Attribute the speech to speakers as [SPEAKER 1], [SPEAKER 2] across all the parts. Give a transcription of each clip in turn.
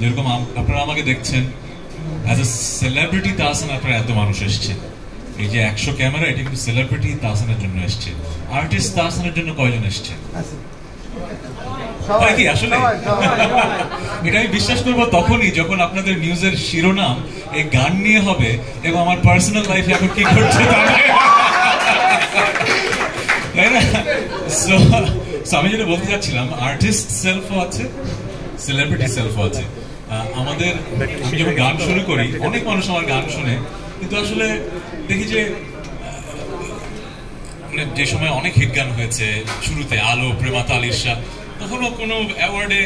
[SPEAKER 1] যেরকম আপনারা আমাকে দেখছেন অ্যাজ এ সেলিব্রিটি তাহসান, আপনারা এত মানুষ এসছে, এই যে 100 ক্যামেরা, এটা কিন্তু সেলিব্রিটি তাহসানের জন্য এসছে। আর্টিস্ট তাহসানের জন্য কয়জন এসছে? কি আসলে এটা আমি বিশ্বাস করবো তখনই যখন আপনাদের নিউজের শিরোনাম এই গান নিয়ে হবে এবং আমার পার্সোনাল লাইফে এখন কি ঘটছে তাই না। আমি যেটা বলতে চাচ্ছিলাম, আর্টিস্ট সেলফও আছে, সেলিব্রিটি সেলফও আছে। আমাদের আমি যখন গান শুরু করি, অনেক মানুষ আমার গান শুনে, কিন্তু আসলে দেখি যে যে সময় অনেক হিট গান হয়েছে শুরুতে, আলো, প্রেমাতা, আলিশা, তখনও কোনো অ্যাওয়ার্ডে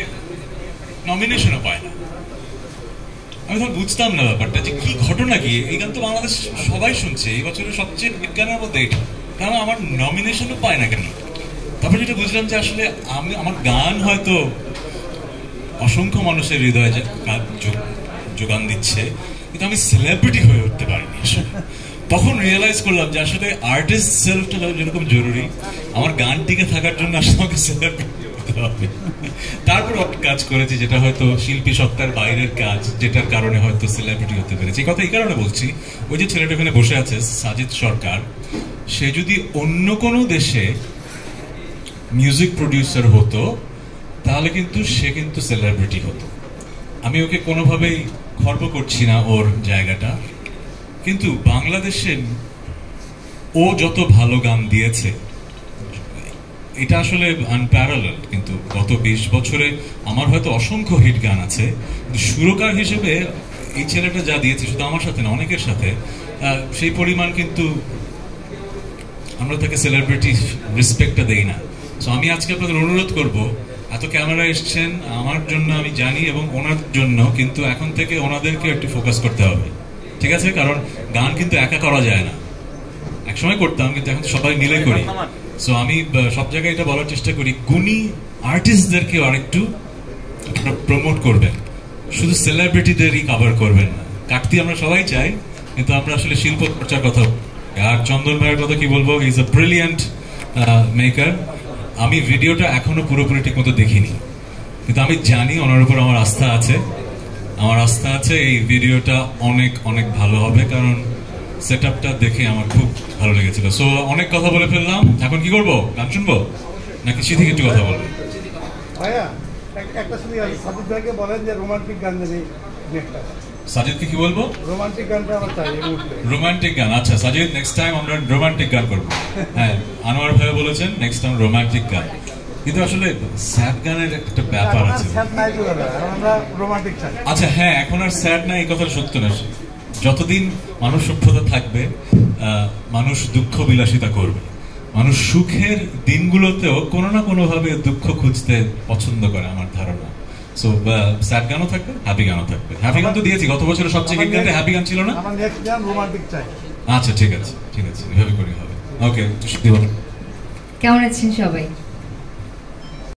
[SPEAKER 1] নমিনেশনও পায় না। আমি তখন বুঝতাম না ব্যাপারটা, যে কি ঘটনা কি, এই গান তো বাংলাদেশ সবাই শুনছে, এই বছরের সবচেয়ে হিট গানের মধ্যে এটা, কারণ আমার নমিনেশনও পায় না কেন। তারপরে যেটা বুঝলাম যে আসলে আমার গান হয়তো অসংখ্য মানুষের হৃদয়ে যোগান দিচ্ছে, কিন্তু আমি সেলিব্রিটি হয়ে উঠতে পারিনি আসলে। তখন রিয়েলাইজ করলাম যে আসলে আর্টিস্ট সেলফটা যেরকম জরুরি, আমার গান টিকে থাকার জন্য আসলে আমাকে সেলিব্রিটি হতে হবে। তারপর কাজ করেছি যেটা হয়তো শিল্পী সত্তার বাইরের কাজ, যেটার কারণে হয়তো সেলিব্রিটি হতে পেরেছি। এই কথা এই কারণে বলছি, ওই যে ছেলেটা এখানে বসে আছে সাজিদ সরকার, সে যদি অন্য কোনো দেশে মিউজিক প্রডিউসার হতো তাহলে কিন্তু সে কিন্তু সেলিব্রিটি হতো। আমি ওকে কোনোভাবেই খর্ব করছি না ওর জায়গাটা, কিন্তু বাংলাদেশে ও যত ভালো গান দিয়েছে এটা আসলে আনপ্যারালালড। কিন্তু গত 20 বছরে আমার হয়তো অসংখ্য হিট গান আছে, কিন্তু সুরকার হিসেবে এই ছেলেটা যা দিয়েছে, শুধু আমার সাথে না, অনেকের সাথে, সেই পরিমাণ কিন্তু আমরা তাকে সেলিব্রিটি রেসপেক্টটা দেই না। সো আমি আজকে আপনাদের অনুরোধ করব, এত ক্যামেরা এসছেন আমার জন্য আমি জানি এবং ওনার জন্য, কিন্তু এখন থেকে ওনাদেরকে একটু ফোকাস করতে হবে, ঠিক আছে? কারণ গান কিন্তু একা করা যায় না, একসময় করতাম কিন্তু এখন সবাই মিলে করি। সো আমি সব জায়গায় এটা বলার চেষ্টা করি, গুণী আর্টিস্টদেরকে আরেকটু প্রমোট করবেন, শুধু সেলিব্রিটিদেরই কভার করবেন না। কাটতি আমরা সবাই চাই, কিন্তু আমরা আসলে শিল্প চর্চার কথা। আর চন্দন ভাইয়ের কথা কি বলবো, he is a brilliant maker. আমি ভিডিওটা এখনো পুরোপুরি ঠিক মতো দেখিনি, কিন্তু আমি জানি ওনার উপর আমার আস্থা আছে, আমার আস্থা আছে এই ভিডিওটা অনেক অনেক ভালো হবে, কারণ সেট আপটা দেখে আমার খুব ভালো লেগেছিল। সো অনেক কথা বলে ফেললাম, এখন কি করবো, গান শুনবো নাকি সিধি একটু কথা বলবো?
[SPEAKER 2] ভাইয়া একটা শুনি, সাজিদ ভাইকে বলেন যে রোমান্টিক গান জানি একটা।
[SPEAKER 1] সাজিদকে কি বলবো?
[SPEAKER 2] রোমান্টিক গানটা আমার চাই এই মুহূর্তে।
[SPEAKER 1] রোমান্টিক গান, আচ্ছা সাজিদ, নেক্সট টাইম আমরা রোমান্টিক গান করবো। হ্যাঁ, আনোয়ার ভাই বলেছেন নেক্সট টাইম রোমান্টিক গান, কিন্তু আসলে স্যাড গানের একটা ব্যাপার আছে। আচ্ছা হ্যাঁ, এখন আর স্যাড নাই, এই কথাটা সত্য না। যতদিন মানুষ সভ্যতা থাকবে, মানুষ দুঃখ বিলাসিতা করবে, মানুষ সুখের দিনগুলোতেও কোনো না কোনো ভাবে দুঃখ খুঁজতে পছন্দ করে আমার ধারণা। সো স্যাড গানও থাকবে, হ্যাপি গানও থাকবে। হ্যাপি গান তো দিয়েছি গত বছরের সবচেয়ে হিট গানটা হ্যাপি গান ছিল না? আচ্ছা ঠিক আছে, ঠিক আছে, এভাবে করি হবে। ওকে, কেমন আছেন সবাই?